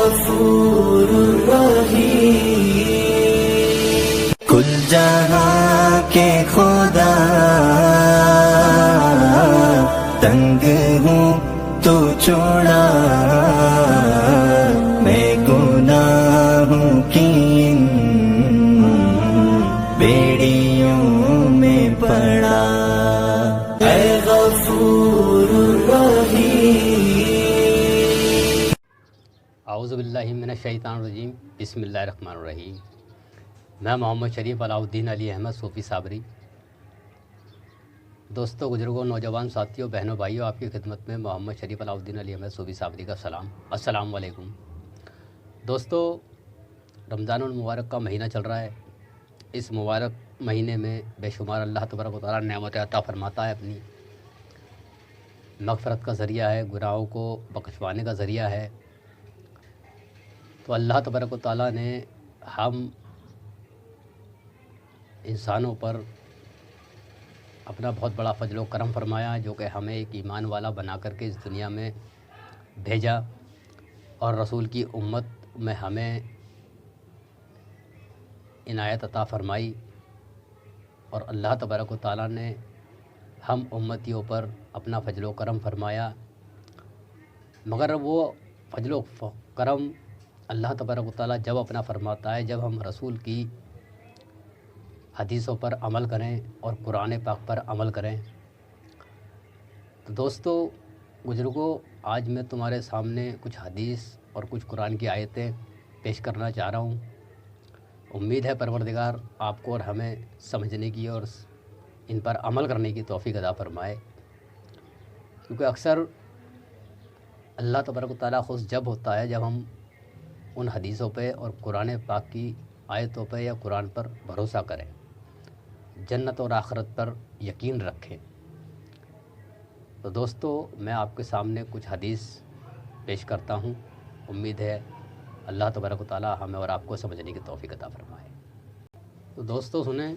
غفور الرحیم، کل جہاں کے خدا تنگ ہوں تو چھوڑا، میں گناہوں کی ان بیڑیوں میں پڑا، اے غفور الرحیم۔ اعوذ باللہ من الشیطان الرجیم، بسم اللہ الرحمن الرحیم۔ میں محمد شریف علاؤ الدین علی احمد صوفی صابری، دوستوں، بزرگوں، نوجوان ساتھیوں، بہنوں، بھائیوں، آپ کی خدمت میں محمد شریف علاؤ الدین علی احمد صوفی صابری کا سلام۔ السلام علیکم دوستوں، رمضان المبارک کا مہینہ چل رہا ہے۔ اس مبارک مہینے میں بے شمار اللہ تبارک و تعالیٰ نعمت عطا فرماتا ہے، اپنی مغفرت کا ذریعہ ہے، گناہوں کو بخشوانے کا ذریعہ ہے۔ تو اللہ تبارک و تعالیٰ نے ہم انسانوں پر اپنا بہت بڑا فضل و کرم فرمایا، جو کہ ہمیں ایک ایمان والا بنا کر کے اس دنیا میں بھیجا، اور رسول کی امت میں ہمیں عنایت عطا فرمائی، اور اللہ تبارک و تعالیٰ نے ہم امتیوں پر اپنا فضل و کرم فرمایا۔ مگر وہ فضل و کرم اللہ تبارک و تعالیٰ جب اپنا فرماتا ہے جب ہم رسول کی حدیثوں پر عمل کریں اور قرآن پاک پر عمل کریں۔ تو دوستو، بزرگوں، آج میں تمہارے سامنے کچھ حدیث اور کچھ قرآن کی آیتیں پیش کرنا چاہ رہا ہوں۔ امید ہے پروردگار آپ کو اور ہمیں سمجھنے کی اور ان پر عمل کرنے کی توفیق عطا فرمائے، کیونکہ اکثر اللہ تبارک و تعالیٰ خوش جب ہوتا ہے جب ہم ان حدیثوں پہ اور قرآن پاک کی آیتوں پہ یا قرآن پر بھروسہ کریں، جنت اور آخرت پر یقین رکھیں۔ تو دوستو، میں آپ کے سامنے کچھ حدیث پیش کرتا ہوں، امید ہے اللہ تبارک و تعالیٰ ہمیں اور آپ کو سمجھنے کی توفیق عطا فرمائے۔ تو دوستو سنیں،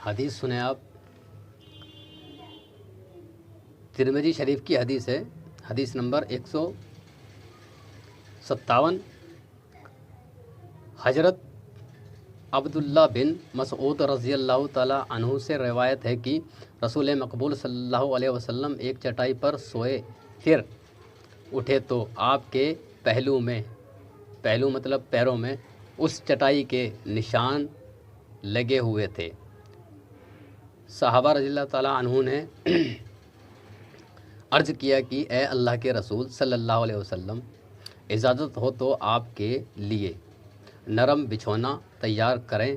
حدیث سنیں آپ۔ ترمذی شریف کی حدیث ہے، حدیث نمبر 157۔ حضرت عبداللہ بن مسعود رضی اللہ تعالیٰ عنہ سے روایت ہے کہ رسول مقبول صلی اللہ علیہ وسلم ایک چٹائی پر سوئے، پھر اٹھے تو آپ کے پہلو مطلب پیروں میں اس چٹائی کے نشان لگے ہوئے تھے۔ صحابہ رضی اللہ تعالیٰ عنہ نے عرض کیا کہ اے اللہ کے رسول صلی اللہ علیہ وسلم، اجازت ہو تو آپ کے لیے نرم بچھونا تیار کریں۔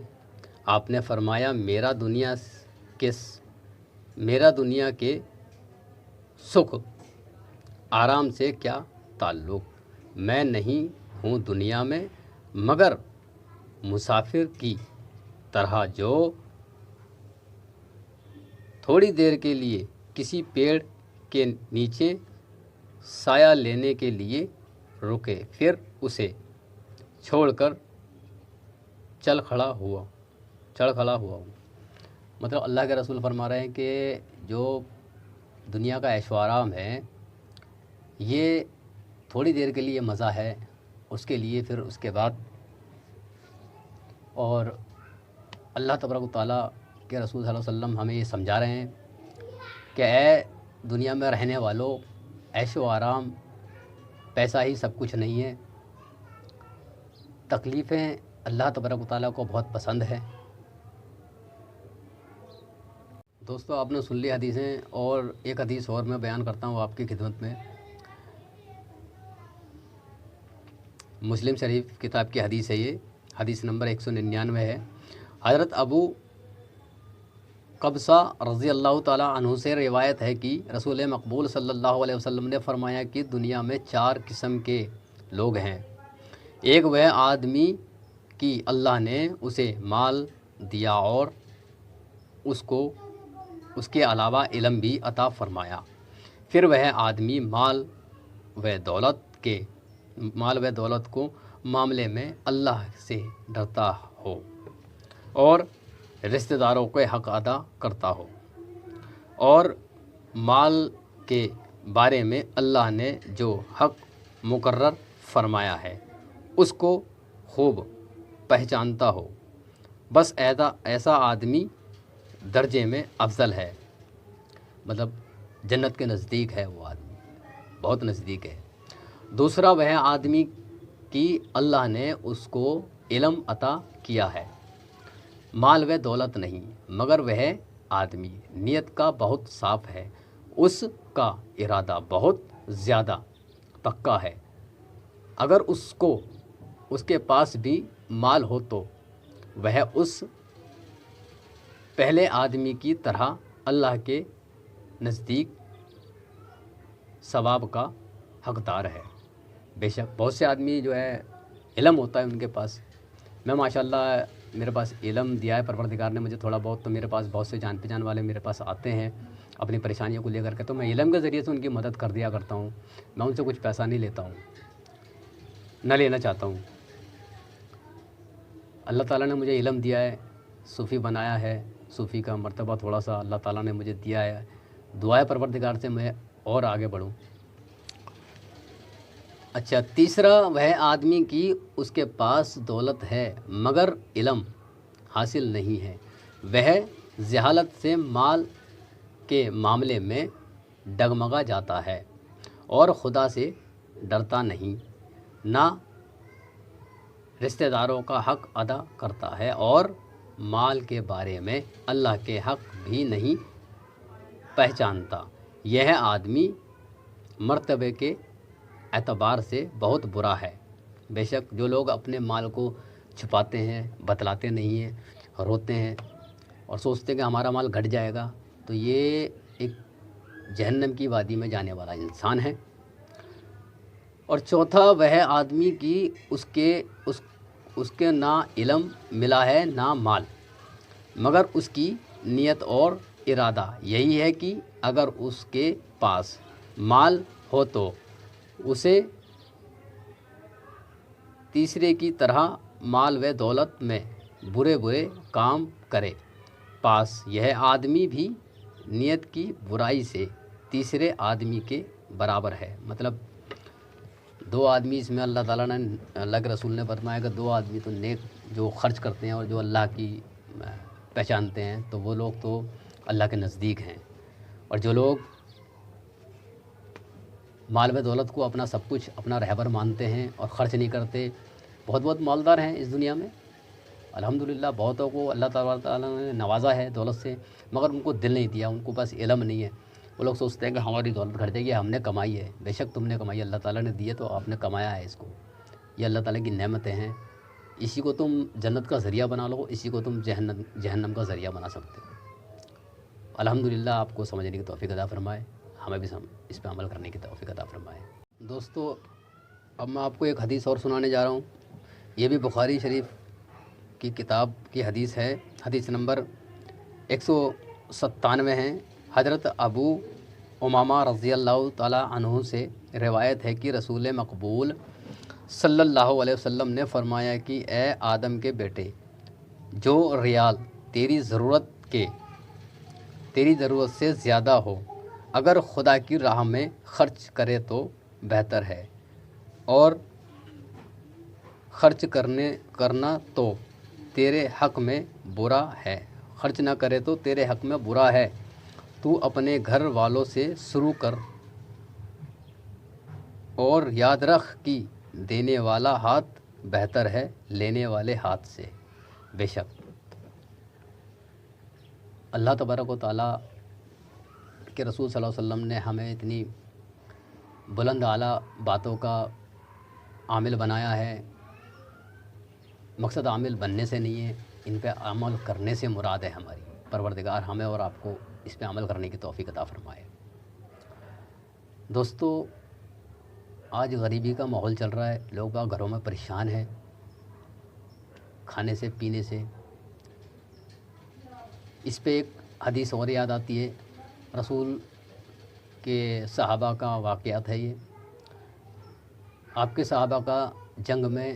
آپ نے فرمایا، میرا دنیا کے سکھ آرام سے کیا تعلق؟ میں نہیں ہوں دنیا میں مگر مسافر کی طرح جو تھوڑی دیر کے لیے کسی پیڑ کے نیچے سایہ لینے کے لیے رکے، پھر اسے چھوڑ کر چل کھڑا ہوا ہوں۔ مطلب اللہ کے رسول فرما رہے ہیں کہ جو دنیا کا عیش و آرام ہے یہ تھوڑی دیر کے لیے مزہ ہے، اس کے لیے پھر اس کے بعد، اور اللہ تبارک و تعالیٰ کے رسول صلی اللہ علیہ وسلم ہمیں یہ سمجھا رہے ہیں کہ اے دنیا میں رہنے والوں، عیش و آرام، پیسہ ہی سب کچھ نہیں ہے۔ تکلیفیں اللہ تبارک و تعالیٰ کو بہت پسند ہے۔ دوستو، آپ نے سن لی حدیثیں، اور ایک حدیث اور میں بیان کرتا ہوں آپ کی خدمت میں۔ مسلم شریف کتاب کی حدیث ہے، یہ حدیث نمبر 199 ہے۔ حضرت ابو قبصہ رضی اللہ تعالیٰ عنہ سے روایت ہے کہ رسول مقبول صلی اللہ علیہ وسلم نے فرمایا کہ دنیا میں 4 قسم کے لوگ ہیں۔ ایک وہ آدمی کہ اللہ نے اسے مال دیا اور اس کے علاوہ علم بھی عطا فرمایا۔ پھر وہ آدمی مال و دولت کو معاملے میں اللہ سے ڈرتا ہو اور رشتہ داروں کے حق ادا کرتا ہو، اور مال کے بارے میں اللہ نے جو حق مقرر فرمایا ہے اس کو خوب پہچانتا ہو، بس ایسا آدمی درجے میں افضل ہے، مطلب جنت کے نزدیک ہے، وہ آدمی بہت نزدیک ہے۔ دوسرا وہ آدمی کہ اللہ نے اس کو علم عطا کیا ہے، مال و دولت نہیں، مگر وہ آدمی نیت کا بہت صاف ہے، اس کا ارادہ بہت زیادہ پکا ہے۔ اگر اس کے پاس بھی مال ہو تو وہ اس پہلے آدمی کی طرح اللہ کے نزدیک ثواب کا حقدار ہے۔ بے شک بہت سے آدمی جو ہے علم ہوتا ہے ان کے پاس، میں ماشاءاللہ میرے پاس علم دیا ہے پروردگار نے مجھے تھوڑا بہت، تو میرے پاس بہت سے جان پہچان والے میرے پاس آتے ہیں اپنی پریشانیوں کو لے کر کے، تو میں علم کے ذریعے سے ان کی مدد کر دیا کرتا ہوں۔ میں ان سے کچھ پیسہ نہیں لیتا ہوں، نہ لینا چاہتا ہوں۔ اللہ تعالیٰ نے مجھے علم دیا ہے، صوفی بنایا ہے، صوفی کا مرتبہ تھوڑا سا اللہ تعالیٰ نے مجھے دیا ہے، دعا ہے پروردگار سے میں اور آگے بڑھوں۔ اچھا، تیسرا وہ آدمی کی اس کے پاس دولت ہے مگر علم حاصل نہیں ہے، وہ جہالت سے مال کے معاملے میں ڈگمگا جاتا ہے اور خدا سے ڈرتا نہیں، نہ رشتہ داروں کا حق ادا کرتا ہے اور مال کے بارے میں اللہ کے حق بھی نہیں پہچانتا۔ یہ آدمی مرتبے کے اعتبار سے بہت برا ہے۔ بے شک جو لوگ اپنے مال کو چھپاتے ہیں، بتلاتے نہیں ہیں، روتے ہیں اور سوچتے ہیں کہ ہمارا مال گھٹ جائے گا، تو یہ ایک جہنم کی وادی میں جانے والا انسان ہے۔ اور چوتھا وہ آدمی کی اس کے نہ علم ملا ہے نہ مال، مگر اس کی نیت اور ارادہ یہی ہے کہ اگر اس کے پاس مال ہو تو اسے تیسرے کی طرح مال و دولت میں برے برے کام کرے پاس یہ آدمی بھی نیت کی برائی سے تیسرے آدمی کے برابر ہے۔ مطلب دو آدمی اس میں اللہ تعالیٰ نے، اللہ کے رسول نے فرمایا کہ دو آدمی تو نیک جو خرچ کرتے ہیں اور جو اللہ کی پہچانتے ہیں تو وہ لوگ تو اللہ کے نزدیک ہیں، اور جو لوگ مال و دولت کو اپنا سب کچھ اپنا رہبر مانتے ہیں اور خرچ نہیں کرتے، بہت مالدار ہیں اس دنیا میں الحمدللہ، بہتوں کو اللہ تعالیٰ نے نوازا ہے دولت سے، مگر ان کو دل نہیں دیا، ان کو بس علم نہیں ہے۔ وہ لوگ سوچتے ہیں کہ ہماری دولت گھٹ جائے گی، ہم نے کمائی ہے۔ بے شک تم نے کمائی، اللہ تعالیٰ نے دی ہے تو آپ نے کمایا ہے اس کو، یہ اللہ تعالیٰ کی نعمتیں ہیں، اسی کو تم جنت کا ذریعہ بنا لو، اسی کو تم جہنم کا ذریعہ بنا سکتے ہو۔ الحمدللہ آپ کو سمجھنے کی توفیق عطا فرمائے، ہمیں بھی اس پہ عمل کرنے کی توفیق عطا فرمائے۔ دوستو، اب میں آپ کو ایک حدیث اور سنانے جا رہا ہوں، یہ بھی بخاری شریف کی کتاب کی حدیث ہے، حدیث نمبر 197 ہے۔ حضرت ابو امامہ رضی اللہ تعالیٰ عنہ سے روایت ہے کہ رسول مقبول صلی اللہ علیہ وسلم نے فرمایا کہ اے آدم کے بیٹے، جو ریال تیری ضرورت سے زیادہ ہو اگر خدا کی راہ میں خرچ کرے تو بہتر ہے، اور خرچ کرنا تو تیرے حق میں برا ہے، خرچ نہ کرے تو تیرے حق میں برا ہے۔ تو اپنے گھر والوں سے شروع کر اور یاد رکھ کہ دینے والا ہاتھ بہتر ہے لینے والے ہاتھ سے۔ بے شک اللہ تبارک و تعالیٰ کے رسول صلی اللہ علیہ وسلم نے ہمیں اتنی بلند اعلیٰ باتوں کا عامل بنایا ہے، مقصد عامل بننے سے نہیں ہے، ان پہ عمل کرنے سے مراد ہے ہماری۔ پروردگار ہمیں اور آپ کو اس پہ عمل کرنے کی توفیق عطا فرمائے۔ دوستو، آج غریبی کا ماحول چل رہا ہے، لوگ باغ گھروں میں پریشان ہیں، کھانے سے پینے سے۔ اس پہ ایک حدیث اور یاد آتی ہے، رسول کے صحابہ کا واقعات ہے یہ۔ آپ کے صحابہ کا جنگ میں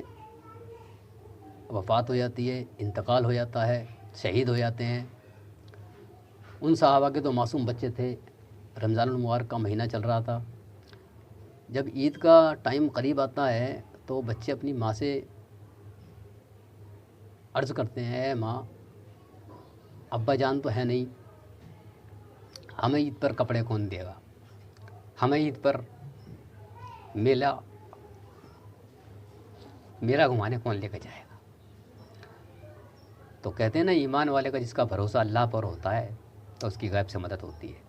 وفات ہو جاتی ہے، انتقال ہو جاتا ہے، شہید ہو جاتے ہیں۔ ان صحابہ کے تو معصوم بچے تھے، رمضان المبارک کا مہینہ چل رہا تھا، جب عید کا ٹائم قریب آتا ہے تو بچے اپنی ماں سے عرض کرتے ہیں، اے ماں، ابا جان تو ہے نہیں، ہمیں عید پر کپڑے کون دے گا، ہمیں عید پر میرا گھمانے کون لے کے جائے گا۔ تو کہتے ہیں نا، ایمان والے کا جس کا بھروسہ اللہ پر ہوتا ہے تو اس کی غیب سے مدد ہوتی ہے۔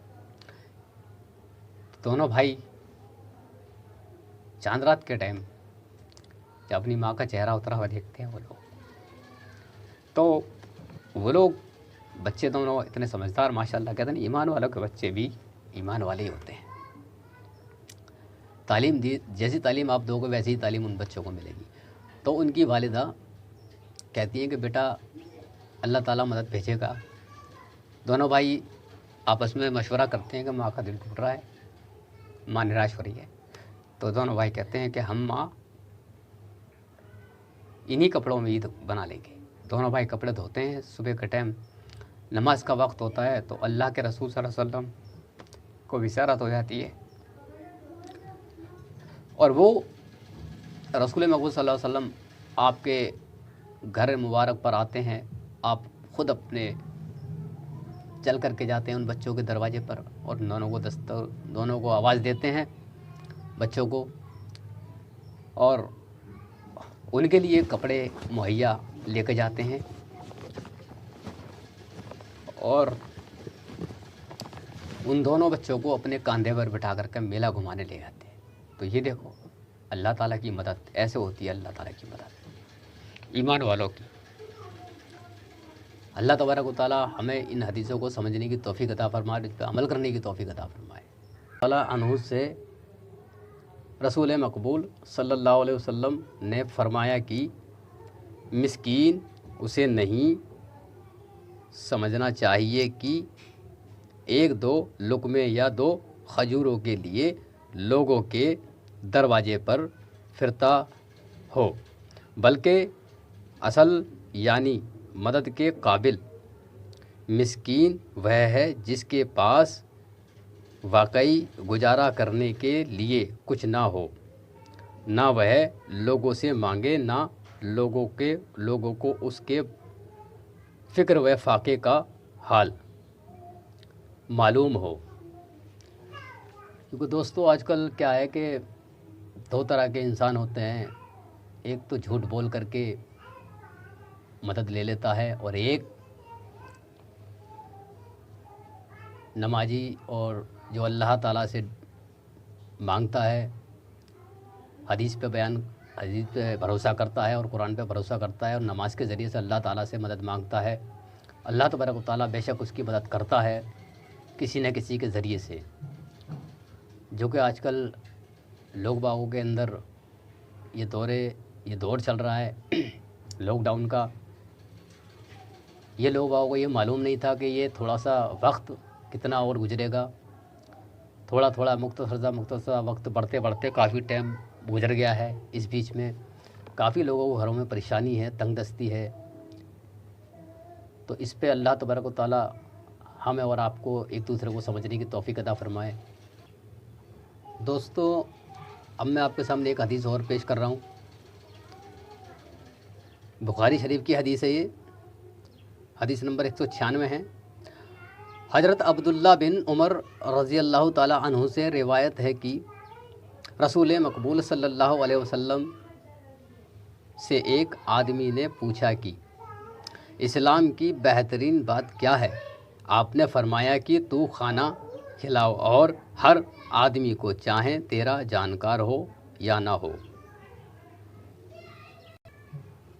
دونوں بھائی چاند رات کے ٹائم جب اپنی ماں کا چہرہ اترا ہوا دیکھتے ہیں وہ لوگ بچے دونوں اتنے سمجھدار ماشاءاللہ، کہتے ہیں ایمان والوں کے بچے بھی ایمان والے ہی ہوتے ہیں۔ تعلیم دی، جیسی تعلیم آپ دو گے ویسی ہی تعلیم ان بچوں کو ملے گی۔ تو ان کی والدہ کہتی ہیں کہ بیٹا اللہ تعالیٰ مدد بھیجے گا۔ دونوں بھائی آپس میں مشورہ کرتے ہیں کہ ماں کا دل ٹوٹ رہا ہے، ماں نراش ہو رہی ہے۔ تو دونوں بھائی کہتے ہیں کہ ہم ماں انہی کپڑوں میں عید بنا لیں گے۔ دونوں بھائی کپڑے دھوتے ہیں، صبح کے ٹائم نماز کا وقت ہوتا ہے تو اللہ کے رسول صلی اللہ علیہ وسلم کو بشارت ہو جاتی ہے، اور وہ رسول مقبول صلی اللہ علیہ وسلم آپ کے گھر مبارک پر آتے ہیں، آپ خود اپنے چل کر کے جاتے ہیں ان بچوں کے دروازے پر، اور دونوں کو آواز دیتے ہیں بچوں کو، اور ان کے لیے کپڑے مہیا لے کے جاتے ہیں، اور ان دونوں بچوں کو اپنے کاندھے پر بٹھا کر کے میلہ گھمانے لے جاتے ہیں۔ تو یہ دیکھو اللہ تعالیٰ کی مدد ایسے ہوتی ہے، اللہ تعالیٰ کی مدد ایمان والوں کی۔ اللہ تبارک و تعالیٰ ہمیں ان حدیثوں کو سمجھنے کی توفیق عطا فرمائے، اس پہ عمل کرنے کی توفیق عطا فرمائے۔ تعالیٰ عنہ سے رسول مقبول صلی اللہ علیہ وسلم نے فرمایا کہ مسکین اسے نہیں سمجھنا چاہیے کہ ایک دو لقمے یا دو کھجوروں کے لیے لوگوں کے دروازے پر پھرتا ہو، بلکہ اصل یعنی مدد کے قابل مسکین وہ ہے جس کے پاس واقعی گزارا کرنے کے لیے کچھ نہ ہو، نہ وہ لوگوں سے مانگے، نہ لوگوں کو اس کے فکر و فاقے کا حال معلوم ہو۔ کیونکہ دوستو آج کل کیا ہے کہ دو طرح کے انسان ہوتے ہیں، ایک تو جھوٹ بول کر کے مدد لے لیتا ہے، اور ایک نمازی اور جو اللہ تعالیٰ سے مانگتا ہے، حدیث پہ بھروسہ کرتا ہے اور قرآن پہ بھروسہ کرتا ہے، اور نماز کے ذریعے سے اللہ تعالیٰ سے مدد مانگتا ہے۔ اللہ تبارک و تعالیٰ بے شک اس کی مدد کرتا ہے کسی نہ کسی کے ذریعے سے، جو کہ آج کل لوگ باغوں کے اندر یہ دور چل رہا ہے لاک ڈاؤن کا۔ یہ لوگ باغوں کو یہ معلوم نہیں تھا کہ یہ تھوڑا سا وقت کتنا اور گزرے گا، تھوڑا مختصر وقت بڑھتے بڑھتے کافی ٹائم گزر گیا ہے۔ اس بیچ میں کافی لوگوں کو گھروں میں پریشانی ہے، تنگ دستی ہے۔ تو اس پہ اللہ تبارک و تعالیٰ ہمیں اور آپ کو ایک دوسرے کو سمجھنے کی توفیق عطا فرمائے۔ دوستو اب میں آپ کے سامنے ایک حدیث اور پیش کر رہا ہوں، بخاری شریف کی حدیث ہے، یہ حدیث نمبر 196 ہے۔ حضرت عبداللہ بن عمر رضی اللہ تعالی عنہ سے روایت ہے کہ رسول مقبول صلی اللہ علیہ وسلم سے ایک آدمی نے پوچھا کہ اسلام کی بہترین بات کیا ہے؟ آپ نے فرمایا کہ تو کھانا کھلاؤ اور ہر آدمی کو چاہے تیرا جانکار ہو یا نہ ہو۔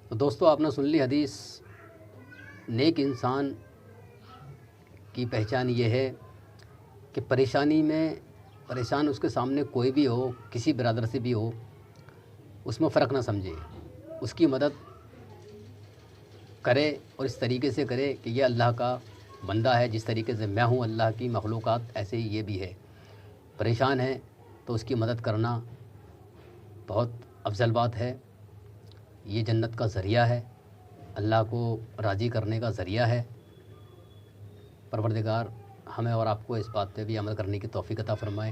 تو دوستو آپ نے سن لی حدیث۔ نیک انسان کی پہچان یہ ہے کہ پریشان اس کے سامنے کوئی بھی ہو، کسی برادر سے بھی ہو، اس میں فرق نہ سمجھے، اس کی مدد کرے اور اس طریقے سے کرے کہ یہ اللہ کا بندہ ہے، جس طریقے سے میں ہوں اللہ کی مخلوقات، ایسے ہی یہ بھی ہے۔ پریشان ہے تو اس کی مدد کرنا بہت افضل بات ہے، یہ جنت کا ذریعہ ہے، اللہ کو راضی کرنے کا ذریعہ ہے۔ پروردگار ہمیں اور آپ کو اس بات پہ بھی عمل کرنے کی توفیق عطا فرمائے۔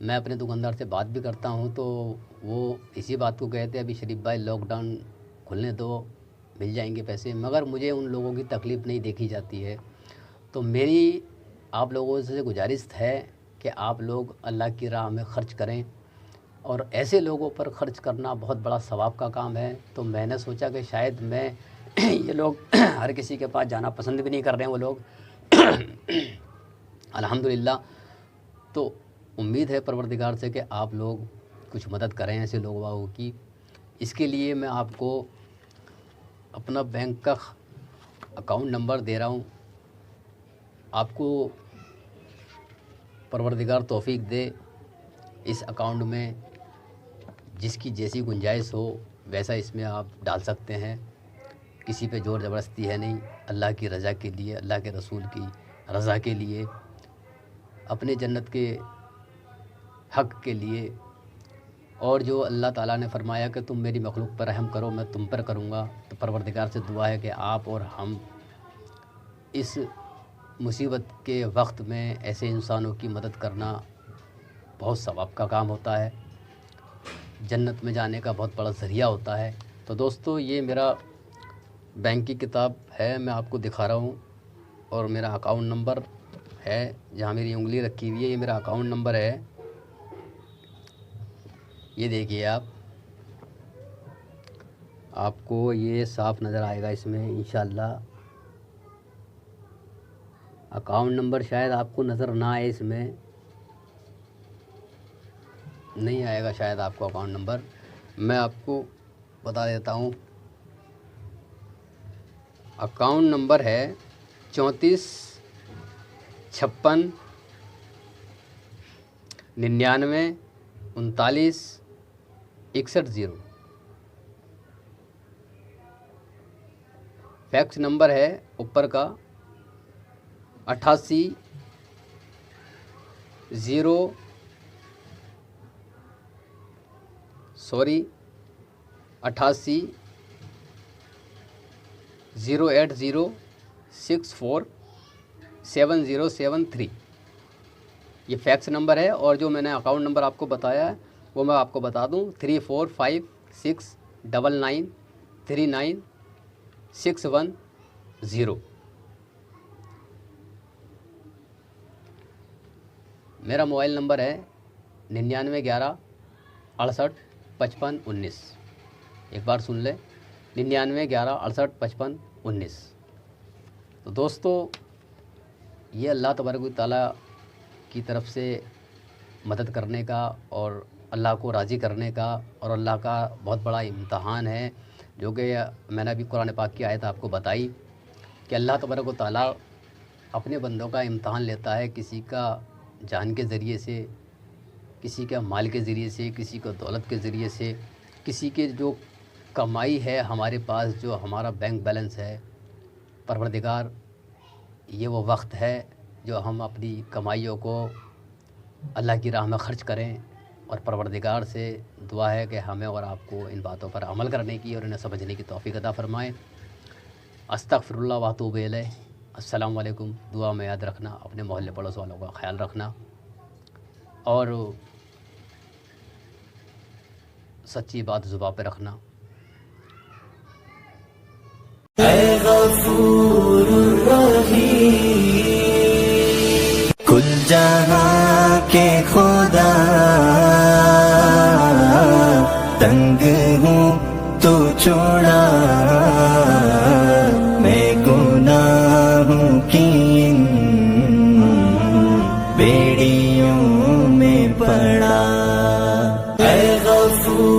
میں اپنے دکاندار سے بات بھی کرتا ہوں تو وہ اسی بات کو کہتے ہیں ابھی شریف بھائی لاک ڈاؤن کھلنے دو، مل جائیں گے پیسے، مگر مجھے ان لوگوں کی تکلیف نہیں دیکھی جاتی ہے۔ تو میری آپ لوگوں سے گزارش ہے کہ آپ لوگ اللہ کی راہ میں خرچ کریں، اور ایسے لوگوں پر خرچ کرنا بہت بڑا ثواب کا کام ہے۔ تو میں نے سوچا کہ شاید میں یہ لوگ ہر کسی کے پاس جانا پسند بھی نہیں کر رہے ہیں وہ لوگ الحمدللہ۔ تو امید ہے پروردگار سے کہ آپ لوگ کچھ مدد کریں ایسے لوگوں کی۔ اس کے لیے میں آپ کو اپنا بینک کا اکاؤنٹ نمبر دے رہا ہوں، آپ کو پروردگار توفیق دے اس اکاؤنٹ میں جس کی جیسی گنجائش ہو ویسا اس میں آپ ڈال سکتے ہیں، کسی پہ زور زبردستی ہے نہیں، اللہ کی رضا کے لیے، اللہ کے رسول کی رضا کے لیے، اپنے جنت کے حق کے لیے، اور جو اللہ تعالیٰ نے فرمایا کہ تم میری مخلوق پر رحم کرو میں تم پر کروں گا، تو پروردگار سے دعا ہے کہ آپ اور ہم اس مصیبت کے وقت میں ایسے انسانوں کی مدد کرنا بہت ثواب کا کام ہوتا ہے، جنت میں جانے کا بہت بڑا ذریعہ ہوتا ہے۔ تو دوستو یہ میرا بینک کی کتاب ہے، میں آپ کو دکھا رہا ہوں، اور میرا اکاؤنٹ نمبر ہے جہاں میری انگلی رکھی ہوئی ہے، یہ میرا اکاؤنٹ نمبر ہے، یہ دیکھیے آپ کو یہ صاف نظر آئے گا اس میں انشاءاللہ۔ اکاؤنٹ نمبر شاید آپ کو نظر نہ آئے، اس میں نہیں آئے گا شاید آپ کو اکاؤنٹ نمبر، میں آپ کو بتا دیتا ہوں۔ اکاؤنٹ نمبر ہے 34 56 99 39 61 0۔ فیکس نمبر ہے اوپر کا 88 080 64 7073، یہ فیکس نمبر ہے، اور جو میں نے اکاؤنٹ نمبر آپ کو بتایا ہے وہ میں آپ کو بتا دوں 3456993961 میرا موبائل نمبر ہے 9911 68 55 19، ایک بار سن لیں 9911 68 55 19۔ تو دوستو یہ اللہ تبارک و تعالیٰ کی طرف سے مدد کرنے کا اور اللہ کو راضی کرنے کا اور اللہ کا بہت بڑا امتحان ہے، جو کہ میں نے ابھی قرآن پاک کی آیت آپ کو بتائی کہ اللہ تبارک و تعالیٰ اپنے بندوں کا امتحان لیتا ہے، کسی کا جان کے ذریعے سے، کسی کا مال کے ذریعے سے، کسی کو دولت کے ذریعے سے، کسی کے جو کمائی ہے ہمارے پاس، جو ہمارا بینک بیلنس ہے۔ پروردگار یہ وہ وقت ہے جو ہم اپنی کمائیوں کو اللہ کی راہ میں خرچ کریں، اور پروردگار سے دعا ہے کہ ہمیں اور آپ کو ان باتوں پر عمل کرنے کی اور انہیں سمجھنے کی توفیق عطا فرمائیں۔ استغفر اللہ و اتوب الیہ۔ السلام علیکم۔ دعا میں یاد رکھنا، اپنے محلے پڑوس والوں کا خیال رکھنا، اور سچی بات زبان پہ رکھنا۔ اے غفور الرحیم، کل جہاں کے خدا، تنگ ہوں تو چھوڑا، میں گناہوں کی ان بیڑیوں میں پڑا۔ اے غفور